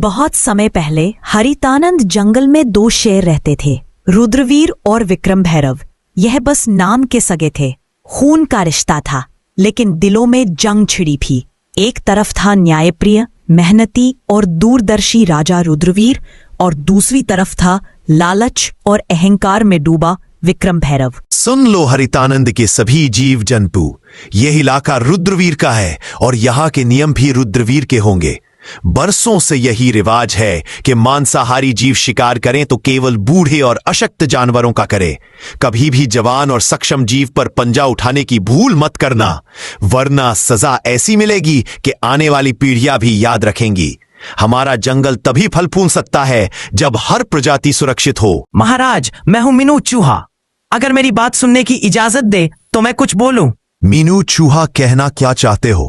बहुत समय पहले हरितानंद जंगल में दो शेर रहते थे, रुद्रवीर और विक्रम भैरव। यह बस नाम के सगे थे, खून का रिश्ता था, लेकिन दिलों में जंग छिड़ी थी। एक तरफ था न्यायप्रिय, मेहनती और दूरदर्शी राजा रुद्रवीर, और दूसरी तरफ था लालच और अहंकार में डूबा विक्रम भैरव। सुन लो हरितानंद के सभी जीव जंतु, यह इलाका रुद्रवीर का है और यहाँ के नियम भी रुद्रवीर के होंगे। बरसों से यही रिवाज है कि मांसाहारी जीव शिकार करें तो केवल बूढ़े और अशक्त जानवरों का करें। कभी भी जवान और सक्षम जीव पर पंजा उठाने की भूल मत करना, वरना सजा ऐसी मिलेगी कि आने वाली पीढ़ियां भी याद रखेंगी। हमारा जंगल तभी फल फूल सकता है जब हर प्रजाति सुरक्षित हो। महाराज, मैं हूं मीनू चूहा। अगर मेरी बात सुनने की इजाजत दे तो मैं कुछ बोलूं। मीनू चूहा कहना क्या चाहते हो,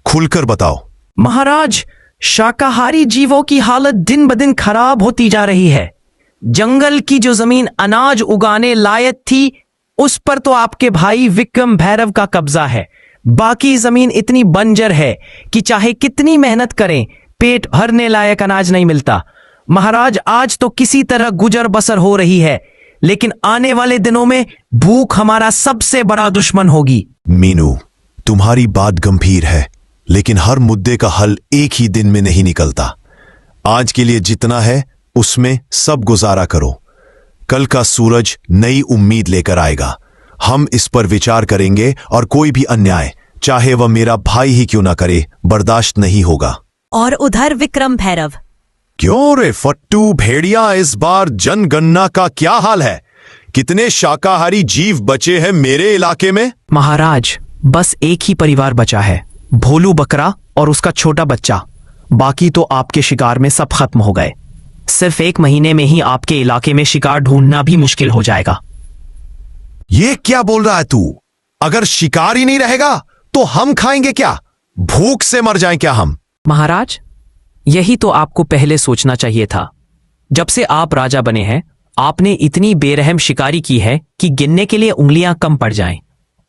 खुलकर बताओ। महाराज, शाकाहारी जीवों की हालत दिन ब दिन खराब होती जा रही है। जंगल की जो जमीन अनाज उगाने लायक थी, उस पर तो आपके भाई विक्रम भैरव का कब्जा है। बाकी जमीन इतनी बंजर है कि चाहे कितनी मेहनत करें, पेट भरने लायक अनाज नहीं मिलता। महाराज, आज तो किसी तरह गुजर बसर हो रही है, लेकिन आने वाले दिनों में भूख हमारा सबसे बड़ा दुश्मन होगी। मीनू, तुम्हारी बात गंभीर है, लेकिन हर मुद्दे का हल एक ही दिन में नहीं निकलता। आज के लिए जितना है उसमें सब गुजारा करो। कल का सूरज नई उम्मीद लेकर आएगा। हम इस पर विचार करेंगे और कोई भी अन्याय, चाहे वह मेरा भाई ही क्यों ना करे, बर्दाश्त नहीं होगा। और उधर विक्रम भैरव। क्यों रे फट्टू भेड़िया, इस बार जनगणना का क्या हाल है? कितने शाकाहारी जीव बचे हैं मेरे इलाके में? महाराज, बस एक ही परिवार बचा है, भोलू बकरा और उसका छोटा बच्चा। बाकी तो आपके शिकार में सब खत्म हो गए। सिर्फ 1 महीने में ही आपके इलाके में शिकार ढूंढना भी मुश्किल हो जाएगा। ये क्या बोल रहा है तू? अगर शिकार ही नहीं रहेगा तो हम खाएंगे क्या? भूख से मर जाएं क्या हम? महाराज, यही तो आपको पहले सोचना चाहिए था। जब से आप राजा बने हैं, आपने इतनी बेरहम शिकारी की है कि गिनने के लिए उंगलियां कम पड़ जाएं।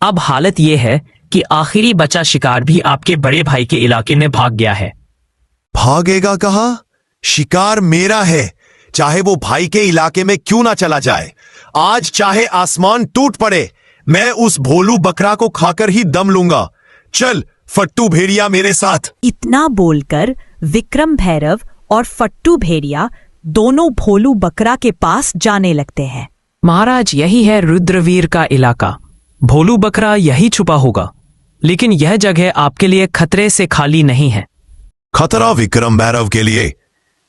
अब हालत यह है कि आखिरी बचा शिकार भी आपके बड़े भाई के इलाके में भाग गया है। भागेगा कहां? शिकार मेरा है, चाहे वो भाई के इलाके में क्यों ना चला जाए। आज चाहे आसमान टूट पड़े, मैं उस भोलू बकरा को खाकर ही दम लूंगा। चल फट्टू भेड़िया मेरे साथ। इतना बोलकर विक्रम भैरव और फट्टू भेड़िया दोनों भोलू बकरा के पास जाने लगते हैं। महाराज, यही है रुद्रवीर का इलाका। भोलू बकरा यही छुपा होगा, लेकिन यह जगह आपके लिए खतरे से खाली नहीं है। खतरा विक्रम भैरव के लिए?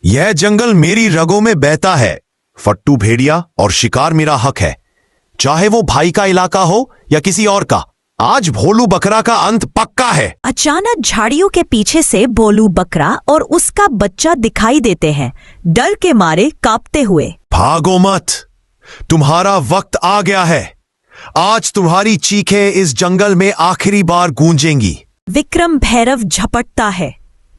यह जंगल मेरी रगों में बहता है। फट्टू भेड़िया और शिकार मेरा हक है, चाहे वो भाई का इलाका हो या किसी और का। आज भोलू बकरा का अंत पक्का है। अचानक झाड़ियों के पीछे से भोलू बकरा और उसका बच्चा दिखाई देते हैं, डर के मारे कांपते हुए। भागो मत, तुम्हारा वक्त आ गया है। आज तुम्हारी चीखें इस जंगल में आखिरी बार गूंजेंगी। विक्रम भैरव झपटता है,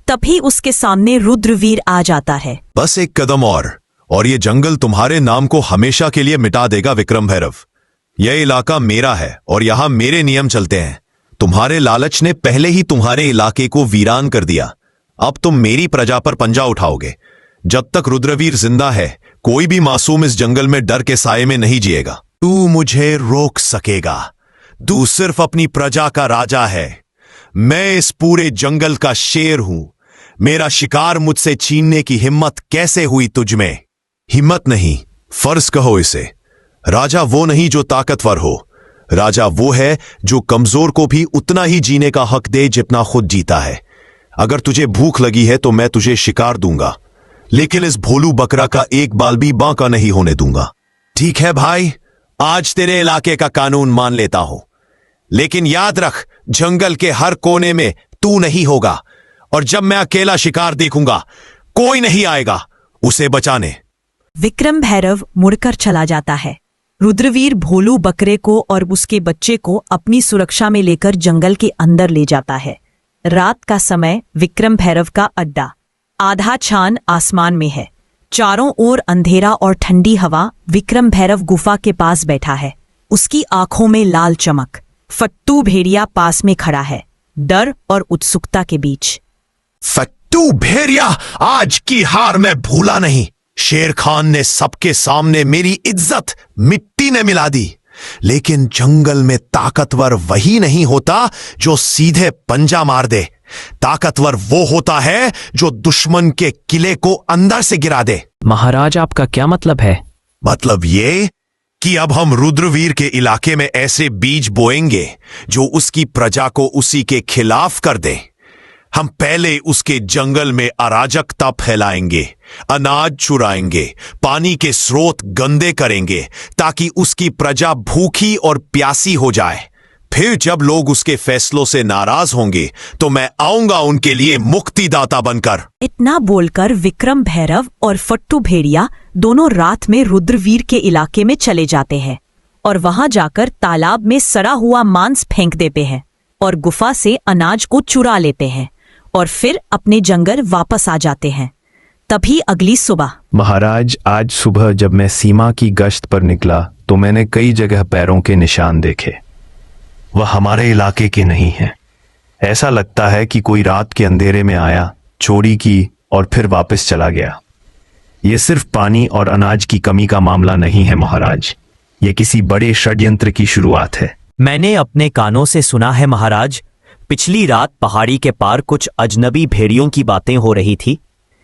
तभी उसके सामने रुद्रवीर आ जाता है। बस एक कदम और ये जंगल तुम्हारे नाम को हमेशा के लिए मिटा देगा विक्रम भैरव। यह इलाका मेरा है और यहां मेरे नियम चलते हैं। तुम्हारे लालच ने पहले ही तुम्हारे इलाके को वीरान कर दिया। अब तुम मेरी प्रजा पर पंजा उठाओगे। जब तक रुद्रवीर जिंदा है, कोई भी मासूम इस जंगल में डर के साये में नहीं जिएगा। तू मुझे रोक सकेगा? तू सिर्फ अपनी प्रजा का राजा है। मैं इस पूरे जंगल का शेर हूं। मेरा शिकार मुझसे छीनने की हिम्मत कैसे हुई तुझ में? हिम्मत नहीं, फर्ज कहो इसे। राजा वो नहीं जो ताकतवर हो, राजा वो है जो कमजोर को भी उतना ही जीने का हक दे जितना खुद जीता है। अगर तुझे भूख लगी है तो मैं तुझे शिकार दूंगा, लेकिन इस भोलू बकरा का एक बाल भी बांका नहीं होने दूंगा। ठीक है भाई, आज तेरे इलाके का कानून मान लेता हूं, लेकिन याद रख, जंगल के हर कोने में तू नहीं होगा, और जब मैं अकेला शिकार देखूंगा, कोई नहीं आएगा उसे बचाने। विक्रम भैरव मुड़कर चला जाता है। रुद्रवीर भोलू बकरे को और उसके बच्चे को अपनी सुरक्षा में लेकर जंगल के अंदर ले जाता है। रात का समय विक्रम भैरव का अड्डा। आधा चांद आसमान में है, चारों ओर अंधेरा और ठंडी हवा। विक्रम भैरव गुफा के पास बैठा है, उसकी आंखों में लाल चमक। फट्टू भेड़िया पास में खड़ा है, डर और उत्सुकता के बीच। फट्टू भेड़िया, आज की हार मैं भूला नहीं। शेर खान ने सबके सामने मेरी इज्जत मिट्टी ने मिला दी, लेकिन जंगल में ताकतवर वही नहीं होता जो सीधे पंजा मार दे। ताकतवर वो होता है जो दुश्मन के किले को अंदर से गिरा दे। महाराज, आपका क्या मतलब है? मतलब ये कि अब हम रुद्रवीर के इलाके में ऐसे बीज बोएंगे जो उसकी प्रजा को उसी के खिलाफ कर दे। हम पहले उसके जंगल में अराजकता फैलाएंगे, अनाज चुराएंगे, पानी के स्रोत गंदे करेंगे ताकि उसकी प्रजा भूखी और प्यासी हो जाए। फिर जब लोग उसके फैसलों से नाराज होंगे तो मैं आऊंगा उनके लिए मुक्तिदाता बनकर। इतना बोलकर विक्रम भैरव और फट्टू भेड़िया दोनों रात में रुद्रवीर के इलाके में चले जाते हैं और वहां जाकर तालाब में सड़ा हुआ मांस फेंक देते हैं और गुफा से अनाज को चुरा लेते हैं और फिर अपने जंगल वापस आ जाते हैं। तभी अगली सुबह। महाराज, आज सुबह जब मैं सीमा की गश्त पर निकला तो मैंने कई जगह पैरों के निशान देखे। वह हमारे इलाके के नहीं हैं। ऐसा लगता है कि कोई रात के अंधेरे में आया, चोरी की और फिर वापस चला गया। यह सिर्फ पानी और अनाज की कमी का मामला नहीं है महाराज, यह किसी बड़े षड्यंत्र की शुरुआत है। मैंने अपने कानों से सुना है महाराज, पिछली रात पहाड़ी के पार कुछ अजनबी भेड़ियों की बातें हो रही थी।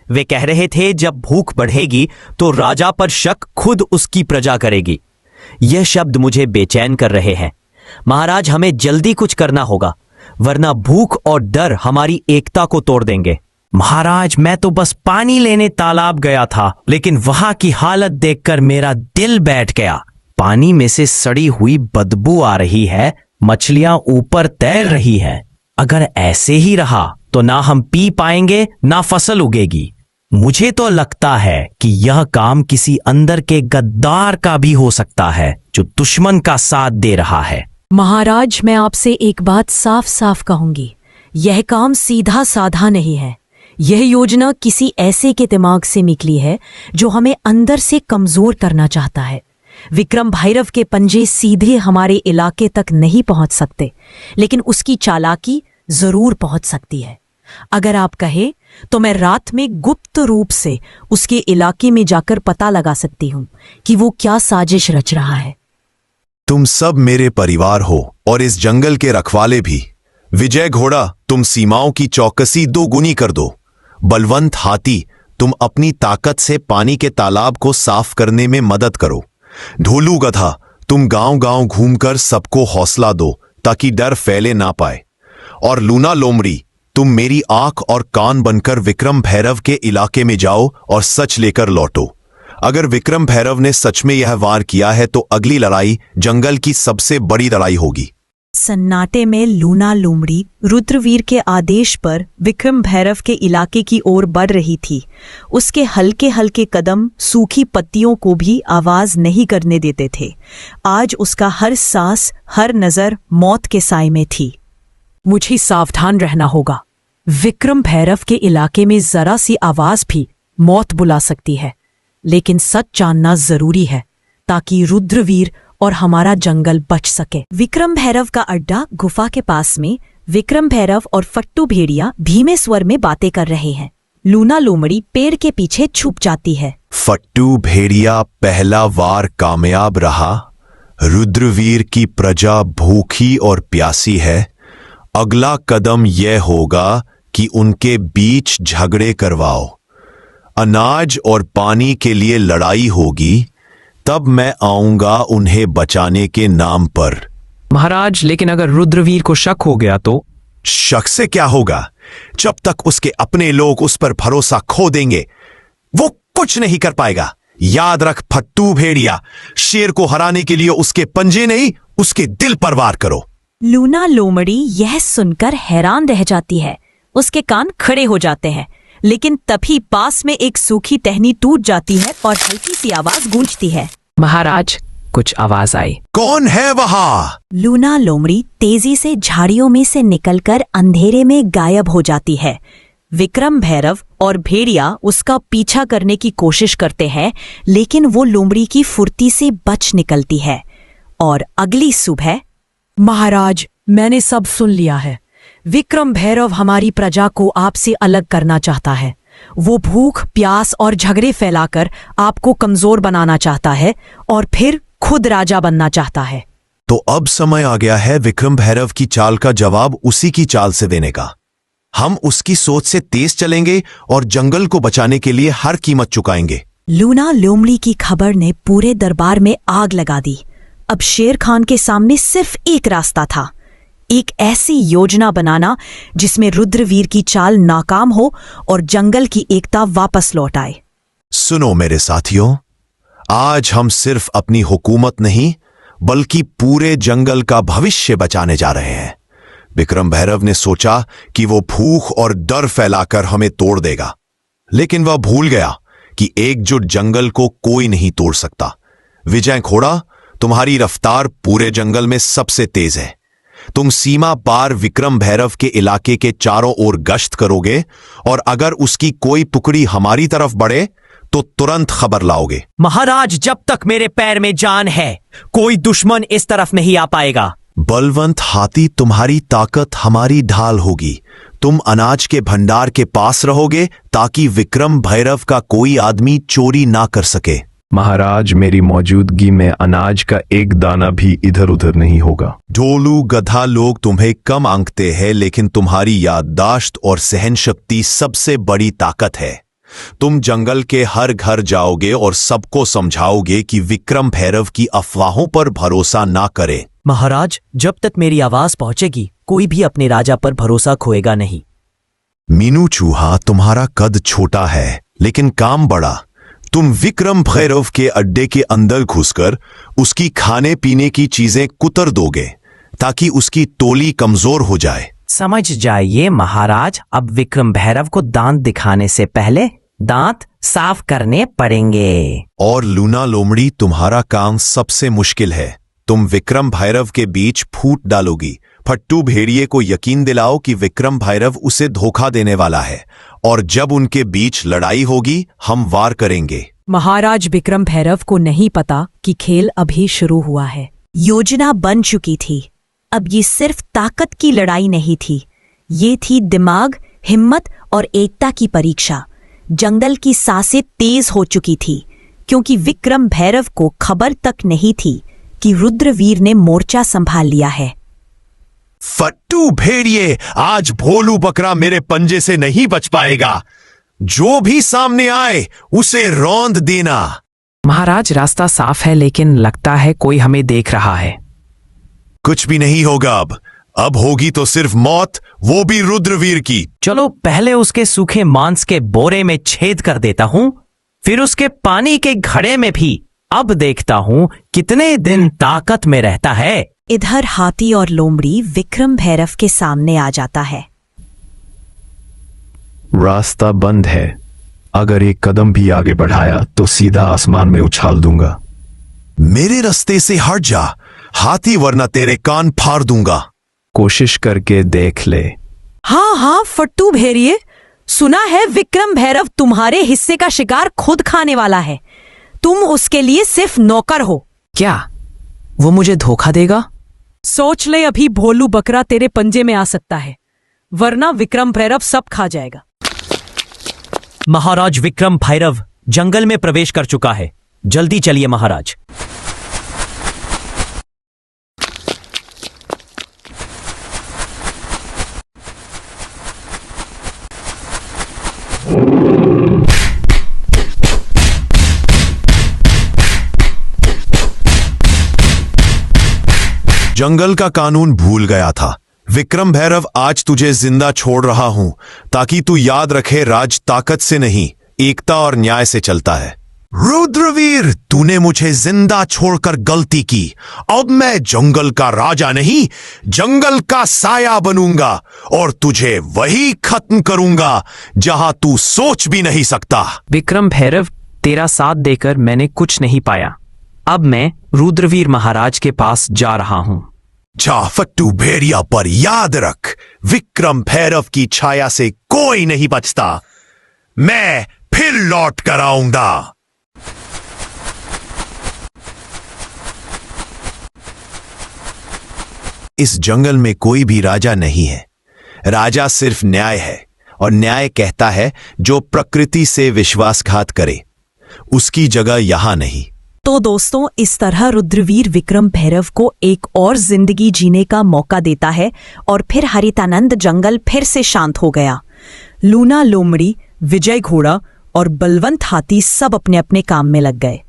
वे कह रहे थे जब भूख बढ़ेगी तो राजा पर शक खुद उसकी प्रजा करेगी। यह शब्द मुझे बेचैन कर रहे हैं। महाराज, हमें जल्दी कुछ करना होगा, वरना भूख और डर हमारी एकता को तोड़ देंगे। महाराज, मैं तो बस पानी लेने तालाब गया था, लेकिन वहां की हालत देखकर मेरा दिल बैठ गया। पानी में से सड़ी हुई बदबू आ रही है, मछलियां ऊपर तैर रही है। अगर ऐसे ही रहा तो ना हम पी पाएंगे ना फसल उगेगी। मुझे तो लगता है कि यह काम किसी अंदर के गद्दार का भी हो सकता है जो दुश्मन का साथ दे रहा है। महाराज, मैं आपसे एक बात साफ साफ कहूंगी, यह काम सीधा साधा नहीं है। यह योजना किसी ऐसे के दिमाग से निकली है जो हमें अंदर से कमजोर करना चाहता है। विक्रम भैरव के पंजे सीधे हमारे इलाके तक नहीं पहुंच सकते, लेकिन उसकी चालाकी जरूर पहुंच सकती है। अगर आप कहे तो मैं रात में गुप्त रूप से उसके इलाके में जाकर पता लगा सकती हूं कि वो क्या साजिश रच रहा है। तुम सब मेरे परिवार हो और इस जंगल के रखवाले भी। विजय घोड़ा, तुम सीमाओं की चौकसी दोगुनी कर दो। बलवंत हाथी, तुम अपनी ताकत से पानी के तालाब को साफ करने में मदद करो। ढोलू गधा, तुम गांव-गांव घूमकर सबको हौसला दो ताकि डर फैले ना पाए। और लूना लोमड़ी, तुम मेरी आंख और कान बनकर विक्रम भैरव के इलाके में जाओ और सच लेकर लौटो। अगर विक्रम भैरव ने सच में यह वार किया है तो अगली लड़ाई जंगल की सबसे बड़ी लड़ाई होगी। सन्नाटे में लूना लोमड़ी रुद्रवीर के आदेश पर विक्रम भैरव के इलाके की ओर बढ़ रही थी। उसके हल्के हल्के कदम सूखी पत्तियों को भी आवाज नहीं करने देते थे। आज उसका हर सांस, हर नजर मौत के साए में थी। मुझे सावधान रहना होगा। विक्रम भैरव के इलाके में जरा सी आवाज भी मौत बुला सकती है, लेकिन सच जानना जरूरी है ताकि रुद्रवीर और हमारा जंगल बच सके। विक्रम भैरव का अड्डा गुफा के पास में विक्रम भैरव और फट्टू भेड़िया धीमे स्वर में बातें कर रहे हैं। लूना लोमड़ी पेड़ के पीछे छुप जाती है। फट्टू भेड़िया, पहला वार कामयाब रहा। रुद्रवीर की प्रजा भूखी और प्यासी है। अगला कदम यह होगा कि उनके बीच झगड़े करवाओ। अनाज और पानी के लिए लड़ाई होगी, तब मैं आऊंगा उन्हें बचाने के नाम पर। महाराज, लेकिन अगर रुद्रवीर को शक हो गया तो? शक से क्या होगा? जब तक उसके अपने लोग उस पर भरोसा खो देंगे वो कुछ नहीं कर पाएगा। याद रख फट्टू भेड़िया, शेर को हराने के लिए उसके पंजे नहीं, उसके दिल पर वार करो। लूना लोमड़ी यह सुनकर हैरान रह जाती है। उसके कान खड़े हो जाते हैं, लेकिन तभी पास में एक सूखी टहनी टूट जाती है और हल्की सी आवाज गूंजती है। महाराज, कुछ आवाज आई। कौन है वहां? लूना लोमड़ी तेजी से झाड़ियों में से निकलकर अंधेरे में गायब हो जाती है। विक्रम भैरव और भेड़िया उसका पीछा करने की कोशिश करते हैं, लेकिन वो लोमड़ी की फुर्ती से बच निकलती है। और अगली सुबह। महाराज, मैंने सब सुन लिया है। विक्रम भैरव हमारी प्रजा को आपसे अलग करना चाहता है। वो भूख, प्यास और झगड़े फैलाकर आपको कमजोर बनाना चाहता है और फिर खुद राजा बनना चाहता है। तो अब समय आ गया है विक्रम भैरव की चाल का जवाब उसी की चाल से देने का। हम उसकी सोच से तेज चलेंगे और जंगल को बचाने के लिए हर कीमत चुकाएंगे। लूना लोमड़ी की खबर ने पूरे दरबार में आग लगा दी। अब शेर खान के सामने सिर्फ एक रास्ता था, एक ऐसी योजना बनाना जिसमें रुद्रवीर की चाल नाकाम हो और जंगल की एकता वापस लौट आए। सुनो मेरे साथियों, आज हम सिर्फ अपनी हुकूमत नहीं बल्कि पूरे जंगल का भविष्य बचाने जा रहे हैं। विक्रम भैरव ने सोचा कि वो भूख और डर फैलाकर हमें तोड़ देगा, लेकिन वह भूल गया कि एकजुट जंगल को कोई नहीं तोड़ सकता। विजय खोड़ा, तुम्हारी रफ्तार पूरे जंगल में सबसे तेज है। तुम सीमा पार विक्रम भैरव के इलाके के चारों ओर गश्त करोगे और अगर उसकी कोई टुकड़ी हमारी तरफ बढ़े तो तुरंत खबर लाओगे। महाराज, जब तक मेरे पैर में जान है कोई दुश्मन इस तरफ नहीं आ पाएगा। बलवंत हाथी, तुम्हारी ताकत हमारी ढाल होगी। तुम अनाज के भंडार के पास रहोगे ताकि विक्रम भैरव का कोई आदमी चोरी ना कर सके। महाराज, मेरी मौजूदगी में अनाज का एक दाना भी इधर उधर नहीं होगा। ढोलू गधा लोग तुम्हें कम आंकते हैं, लेकिन तुम्हारी याददाश्त और सहन शक्ति सबसे बड़ी ताकत है। तुम जंगल के हर घर जाओगे और सबको समझाओगे कि विक्रम भैरव की अफवाहों पर भरोसा ना करे। महाराज, जब तक मेरी आवाज पहुंचेगी कोई भी अपने राजा पर भरोसा खोएगा नहीं। मीनू चूहा, तुम्हारा कद छोटा है लेकिन काम बड़ा। तुम विक्रम भैरव के अड्डे के अंदर घुसकर उसकी खाने पीने की चीजें कुतर दोगे ताकि उसकी टोली कमजोर हो जाए। समझ जाइए महाराज, अब विक्रम भैरव को दांत दिखाने से पहले दांत साफ करने पड़ेंगे। और लूना लोमड़ी, तुम्हारा काम सबसे मुश्किल है। तुम विक्रम भैरव के बीच फूट डालोगी। फट्टू भेड़िए को यकीन दिलाओ कि विक्रम भैरव उसे धोखा देने वाला है और जब उनके बीच लड़ाई होगी हम वार करेंगे। महाराज, विक्रम भैरव को नहीं पता कि खेल अभी शुरू हुआ है। योजना बन चुकी थी। अब ये सिर्फ ताकत की लड़ाई नहीं थी, ये थी दिमाग, हिम्मत और एकता की परीक्षा। जंगल की सांसें तेज हो चुकी थी क्योंकि विक्रम भैरव को खबर तक नहीं थी कि रुद्रवीर ने मोर्चा संभाल लिया है। फट्टू भेड़िए, आज भोलू बकरा मेरे पंजे से नहीं बच पाएगा। जो भी सामने आए उसे रौंद देना। महाराज, रास्ता साफ है लेकिन लगता है कोई हमें देख रहा है। कुछ भी नहीं होगा। अब होगी तो सिर्फ मौत, वो भी रुद्रवीर की। चलो पहले उसके सूखे मांस के बोरे में छेद कर देता हूं, फिर उसके पानी के घड़े में भी। अब देखता हूं कितने दिन ताकत में रहता है। इधर हाथी और लोमड़ी विक्रम भैरव के सामने आ जाता है। रास्ता बंद है। अगर एक कदम भी आगे बढ़ाया तो सीधा आसमान में उछाल दूंगा। मेरे रास्ते से हट जा हाथी, वरना तेरे कान फाड़ दूंगा। कोशिश करके देख ले। हाँ हाँ फट्टू भेड़िए, सुना है विक्रम भैरव तुम्हारे हिस्से का शिकार खुद खाने वाला है। तुम उसके लिए सिर्फ नौकर हो। क्या वो मुझे धोखा देगा? सोच ले, अभी भोलू बकरा तेरे पंजे में आ सकता है, वरना विक्रम भैरव सब खा जाएगा। महाराज, विक्रम भैरव जंगल में प्रवेश कर चुका है। जल्दी चलिए महाराज। जंगल का कानून भूल गया था। विक्रम भैरव, आज तुझे जिंदा छोड़ रहा हूं ताकि तू याद रखे, राज ताकत से नहीं एकता और न्याय से चलता है। रुद्रवीर, तूने मुझे जिंदा छोड़कर गलती की। अब मैं जंगल का राजा नहीं, जंगल का साया बनूंगा और तुझे वही खत्म करूंगा जहां तू सोच भी नहीं सकता। विक्रम भैरव, तेरा साथ देकर मैंने कुछ नहीं पाया। अब मैं रुद्रवीर महाराज के पास जा रहा हूं। जा फट्टू भेड़िया, पर याद रख, विक्रम भैरव की छाया से कोई नहीं बचता। मैं फिर लौट कर आऊंगा। इस जंगल में कोई भी राजा नहीं है। राजा सिर्फ न्याय है, और न्याय कहता है जो प्रकृति से विश्वासघात करे उसकी जगह यहां नहीं। तो दोस्तों, इस तरह रुद्रवीर विक्रम भैरव को एक और जिंदगी जीने का मौका देता है और फिर हरितानंद जंगल फिर से शांत हो गया। लूना लोमड़ी, विजय घोड़ा और बलवंत हाथी सब अपने अपने काम में लग गए।